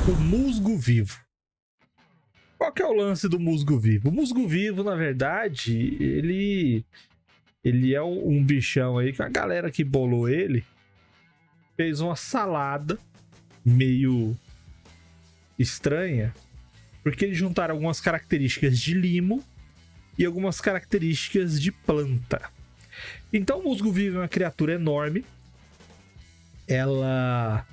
O musgo vivo. Qual que é o lance do musgo vivo? O musgo vivo, na verdade, ele é um bichão aí que a galera que bolou ele fez uma salada meio estranha, porque eles juntaram algumas características de limo e algumas características de planta. Então o musgo vivo é uma criatura enorme. Ela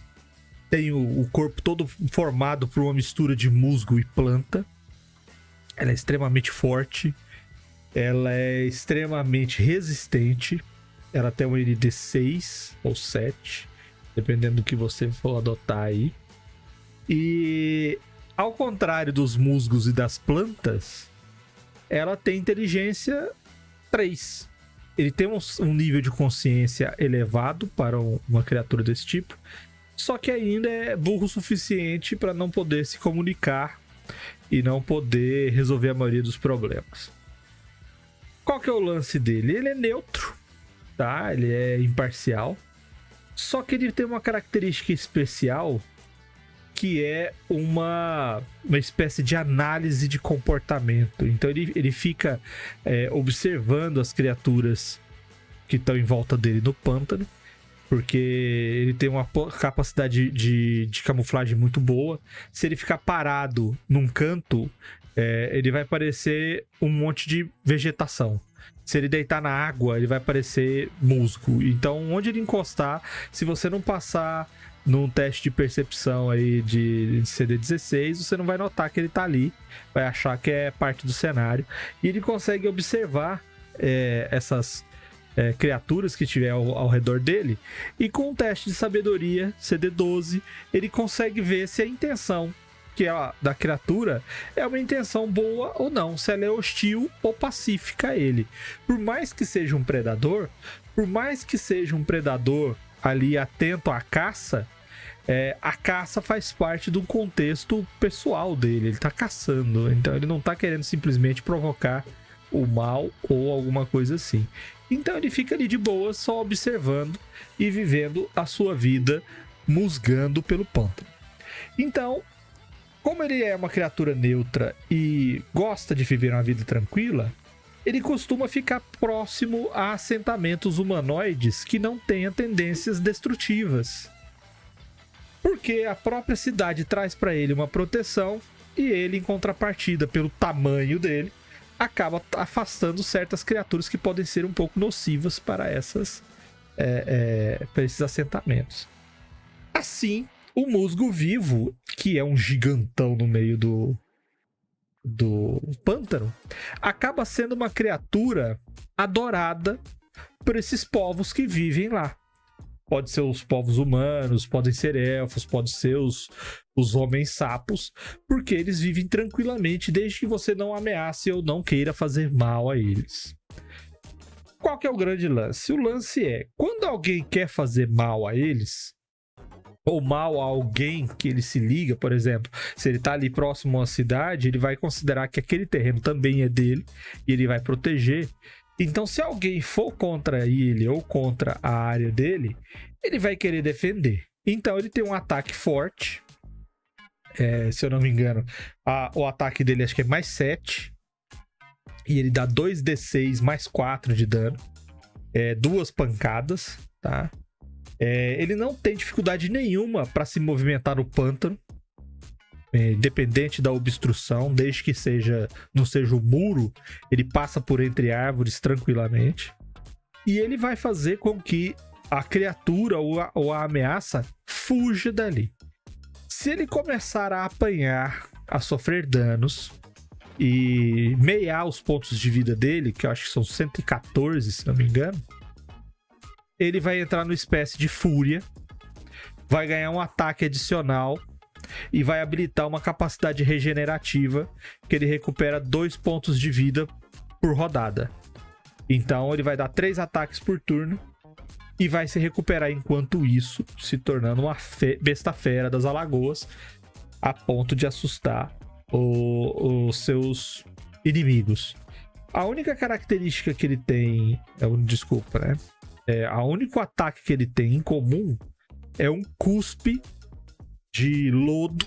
tem o corpo todo formado por uma mistura de musgo e planta. Ela é extremamente forte. Ela é extremamente resistente. Ela tem um ND 6 ou 7, dependendo do que você for adotar aí. E ao contrário dos musgos e das plantas, ela tem inteligência 3. Ele tem um nível de consciência elevado para uma criatura desse tipo, só que ainda é burro o suficiente para não poder se comunicar e não poder resolver a maioria dos problemas. Qual que é o lance dele? Ele é neutro, tá? Ele é imparcial, só que ele tem uma característica especial que é uma espécie de análise de comportamento. Então ele fica observando as criaturas que estão em volta dele no pântano, porque ele tem uma capacidade de camuflagem muito boa. Se ele ficar parado num canto, ele vai parecer um monte de vegetação. Se ele deitar na água, ele vai parecer musgo. Então, onde ele encostar, se você não passar num teste de percepção aí de CD16, você não vai notar que ele tá ali, vai achar que é parte do cenário. E ele consegue observar essas criaturas que tiver ao redor dele, e com um teste de sabedoria CD12, ele consegue ver se a intenção da criatura é uma intenção boa ou não, se ela é hostil ou pacífica a ele. Por mais que seja um predador, ali atento à caça, a caça faz parte do contexto pessoal dele. Ele tá caçando, então ele não tá querendo simplesmente provocar o mal ou alguma coisa assim. Então ele fica ali de boa, só observando e vivendo a sua vida musgando pelo pântano. Então, como ele é uma criatura neutra e gosta de viver uma vida tranquila, ele costuma ficar próximo a assentamentos humanoides que não tenham tendências destrutivas, porque a própria cidade traz para ele uma proteção, e ele, em contrapartida, pelo tamanho dele, acaba afastando certas criaturas que podem ser um pouco nocivas para para esses assentamentos. Assim, o musgo vivo, que é um gigantão no meio do pântano, acaba sendo uma criatura adorada por esses povos que vivem lá. Pode ser os povos humanos, podem ser elfos, pode ser os homens sapos, porque eles vivem tranquilamente desde que você não ameace ou não queira fazer mal a eles. Qual que é o grande lance? O lance é, quando alguém quer fazer mal a eles, ou mal a alguém que ele se liga, por exemplo, se ele tá ali próximo a uma cidade, ele vai considerar que aquele terreno também é dele e ele vai proteger. Então, se alguém for contra ele ou contra a área dele, ele vai querer defender. Então, ele tem um ataque forte. Se eu não me engano, o ataque dele acho que é mais 7. E ele dá 2d6 mais 4 de dano. 2 pancadas, tá? Ele não tem dificuldade nenhuma para se movimentar no pântano, independente da obstrução, desde que não seja o muro, ele passa por entre árvores tranquilamente. E ele vai fazer com que a criatura ou a ameaça fuja dali. Se ele começar a apanhar, a sofrer danos e meiar os pontos de vida dele, que eu acho que são 114, se não me engano, ele vai entrar numa espécie de fúria, vai ganhar um ataque adicional e vai habilitar uma capacidade regenerativa que ele recupera 2 pontos de vida por rodada. Então ele vai dar 3 ataques por turno e vai se recuperar enquanto isso, se tornando uma besta fera das alagoas, a ponto de assustar os seus inimigos. A única característica que ele tem... Desculpa, né? O único ataque que ele tem em comum é um cuspe de lodo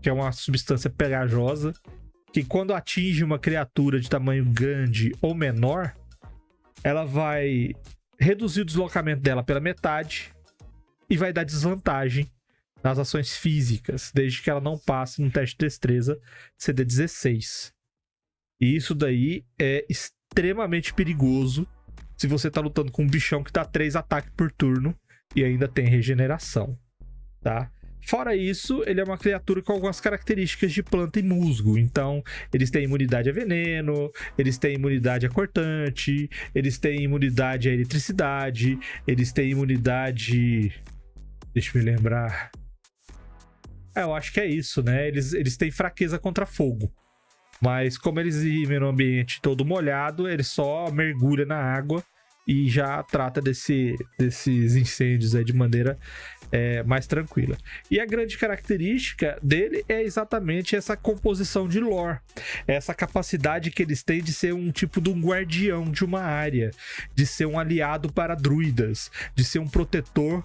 que é uma substância pegajosa, que quando atinge uma criatura de tamanho grande ou menor, ela vai reduzir o deslocamento dela pela metade e vai dar desvantagem nas ações físicas, desde que ela não passe no teste de destreza CD16. E isso daí é extremamente perigoso se você tá lutando com um bichão que dá 3 ataques por turno e ainda tem regeneração, tá? Fora isso, ele é uma criatura com algumas características de planta e musgo. Então, eles têm imunidade a veneno, eles têm imunidade a cortante, eles têm imunidade à eletricidade, eles têm imunidade... Deixa eu me lembrar. Eu acho que é isso, né? Eles têm fraqueza contra fogo. Mas como eles vivem no ambiente todo molhado, ele só mergulha na água e já trata desses incêndios aí de maneira mais tranquila. E a grande característica dele é exatamente essa composição de lore. Essa capacidade que eles têm de ser um tipo de um guardião de uma área, de ser um aliado para druidas, de ser um protetor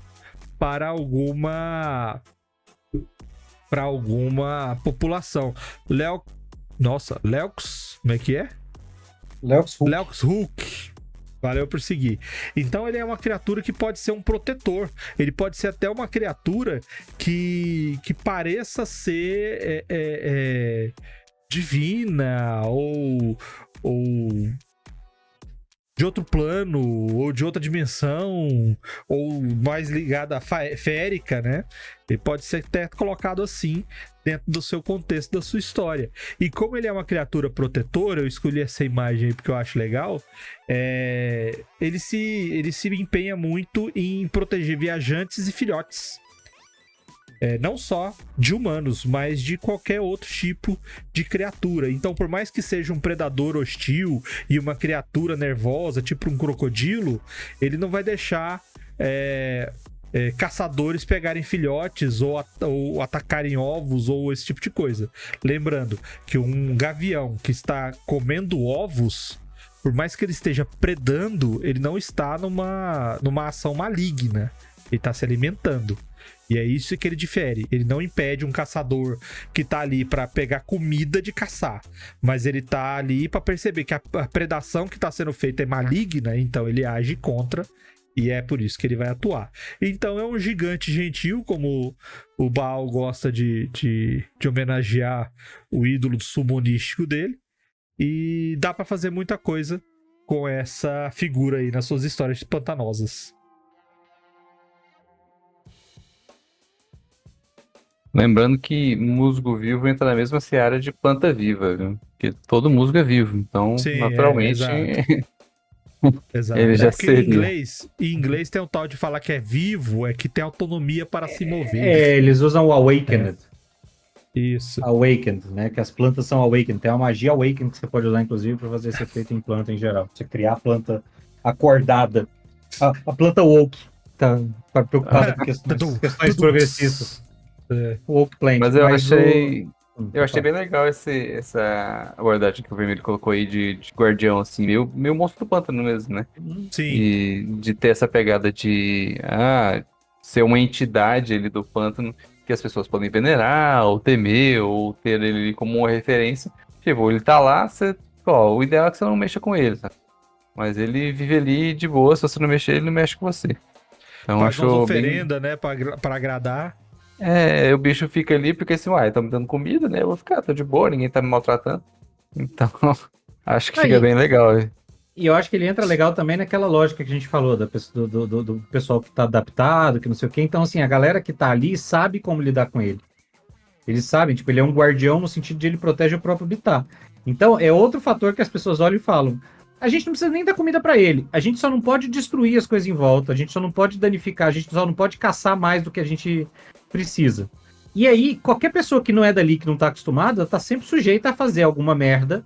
para alguma população. Leox, como é que é? Leox Hook. Valeu por seguir. Então ele é uma criatura que pode ser um protetor. Ele pode ser até uma criatura que pareça ser divina ou de outro plano, ou de outra dimensão, ou mais ligada à férica, né? Ele pode ser até colocado assim dentro do seu contexto, da sua história. E como ele é uma criatura protetora, eu escolhi essa imagem aí porque eu acho legal, ele se empenha muito em proteger viajantes e filhotes. Não só de humanos, mas de qualquer outro tipo de criatura. Então, por mais que seja um predador hostil e uma criatura nervosa, tipo um crocodilo, ele não vai deixar caçadores pegarem filhotes ou atacarem ovos ou esse tipo de coisa. Lembrando que um gavião que está comendo ovos, por mais que ele esteja predando, ele não está numa ação maligna. Ele está se alimentando. E é isso que ele difere. Ele não impede um caçador que tá ali para pegar comida de caçar, mas ele tá ali para perceber que a predação que tá sendo feita é maligna, então ele age contra, e é por isso que ele vai atuar. Então é um gigante gentil, como o Baal gosta de homenagear o ídolo summonístico dele, e dá para fazer muita coisa com essa figura aí nas suas histórias pantanosas. Lembrando que musgo vivo entra na mesma seara de planta viva, viu? Porque todo musgo é vivo, então, Sim, naturalmente, exato. ele já Porque seria. em inglês tem um tal de falar que é vivo, é que tem autonomia para se mover. Eles usam o Awakened. Isso. Awakened, né? Que as plantas são Awakened. Tem uma magia Awakened que você pode usar, inclusive, para fazer esse efeito em planta em geral. Você criar a planta acordada. A planta woke. Tá preocupada com questões progressistas. Woke plant. Mas eu achei bem legal essa abordagem que o Vermelho colocou aí de guardião, assim, meio monstro do pântano mesmo, né? Sim. E de ter essa pegada de ser uma entidade ali do pântano que as pessoas podem venerar, ou temer, ou ter ele como uma referência. Tipo, ele tá lá, o ideal é que você não mexa com ele, sabe? Mas ele vive ali de boa, se você não mexer, ele não mexe com você. Então Faz umas achou oferendas, né, pra agradar. o bicho fica ali porque assim, tá me dando comida, né? Eu vou ficar, tô de boa, ninguém tá me maltratando. Então, acho que fica bem legal. E eu acho que ele entra legal também naquela lógica que a gente falou, do pessoal que tá adaptado, que não sei o quê. Então, assim, a galera que tá ali sabe como lidar com ele. Eles sabem, tipo, ele é um guardião no sentido de ele protege o próprio habitat. Então, é outro fator que as pessoas olham e falam: a gente não precisa nem dar comida pra ele, a gente só não pode destruir as coisas em volta, a gente só não pode danificar, a gente só não pode caçar mais do que a gente precisa. E aí, qualquer pessoa que não é dali, que não tá acostumada, tá sempre sujeita a fazer alguma merda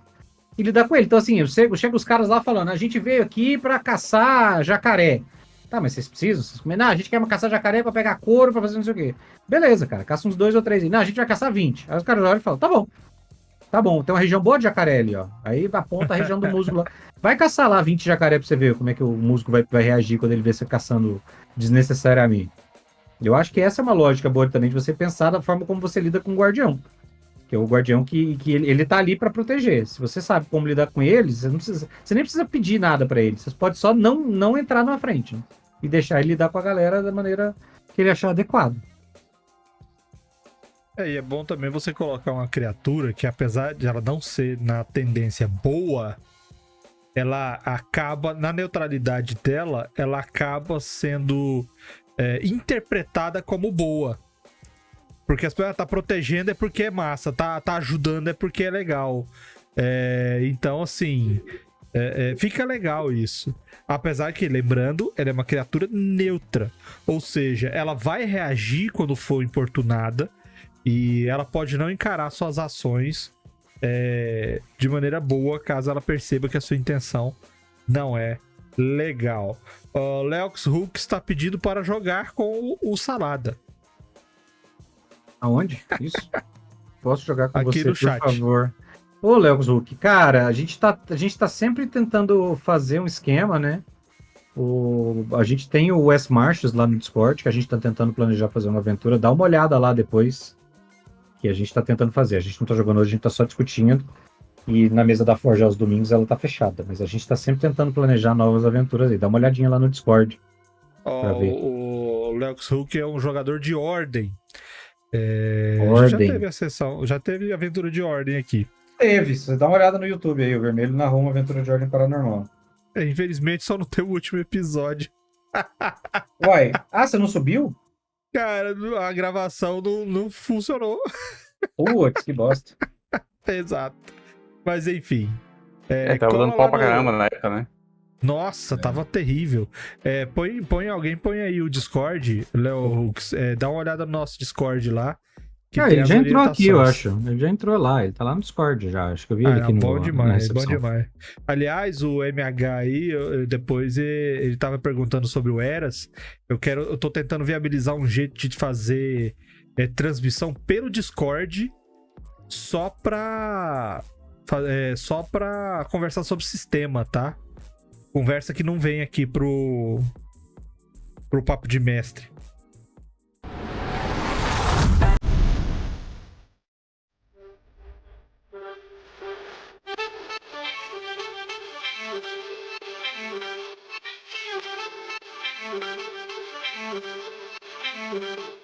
e lidar com ele. Então, assim, chega os caras lá falando: a gente veio aqui pra caçar jacaré. Tá, mas vocês precisam? Vocês comem? Não, a gente quer caçar jacaré pra pegar couro, pra fazer não sei o quê. Beleza, cara, caça uns 2 ou 3 aí. Não, a gente vai caçar 20. Aí os caras olham e falam: tá bom, tem uma região boa de jacaré ali, ó. Aí aponta a região do musgo lá. Vai caçar lá 20 jacaré pra você ver como é que o musgo vai reagir quando ele vê você caçando desnecessariamente. Eu acho que essa é uma lógica boa também de você pensar da forma como você lida com o guardião. Que é o guardião que ele tá ali pra proteger. Se você sabe como lidar com ele, você nem precisa pedir nada pra ele. Você pode só não entrar na frente, né? E deixar ele lidar com a galera da maneira que ele achar adequado. E é bom também você colocar uma criatura que, apesar de ela não ser na tendência boa, ela acaba, na neutralidade dela, ela acaba sendo interpretada como boa. Porque as pessoas tá protegendo é porque é massa, tá ajudando é porque é legal. Então, assim, fica legal isso. Apesar que, lembrando, ela é uma criatura neutra. Ou seja, ela vai reagir quando for importunada e ela pode não encarar suas ações de maneira boa, caso ela perceba que a sua intenção não é legal. Leox Hulk está pedindo para jogar com o Salada. Aonde? Isso? Posso jogar com Aqui você, no por chat. favor? Ô, Léo Zuc, cara, a gente tá sempre tentando fazer um esquema, né? A gente tem o Wes Marches lá no Discord, que a gente tá tentando planejar fazer uma aventura. Dá uma olhada lá depois, que a gente tá tentando fazer. A gente não tá jogando hoje, a gente tá só discutindo. E na mesa da Forja aos domingos ela tá fechada. Mas a gente tá sempre tentando planejar novas aventuras aí. Dá uma olhadinha lá no Discord pra ver. O Leox Hulk é um jogador de ordem. A gente já Ordem. teve a sessão, já teve aventura de ordem aqui. Teve, você dá uma olhada no YouTube aí, o Vermelho narrou uma aventura de ordem paranormal. Infelizmente só não tem o último episódio. Uai, você não subiu? Cara, a gravação não funcionou. Putz, que bosta. Exato. Mas enfim. Tava cola dando pau lá pra no- caramba na época, né? Nossa, tava terrível. Põe aí o Discord, Léo Hooks. Dá uma olhada no nosso Discord lá. Que tem Ele as já entrou aqui, eu orientações. acho. Ele já entrou lá, ele tá lá no Discord já. Acho que eu vi ele aqui Bom na demais, bom recepção. demais. Aliás, o MH aí, depois ele tava perguntando sobre o Eras. Eu tô tentando viabilizar um jeito de fazer transmissão pelo Discord só pra conversar sobre o sistema, tá? Conversa que não vem aqui pro Papo de Mestre. Thank you.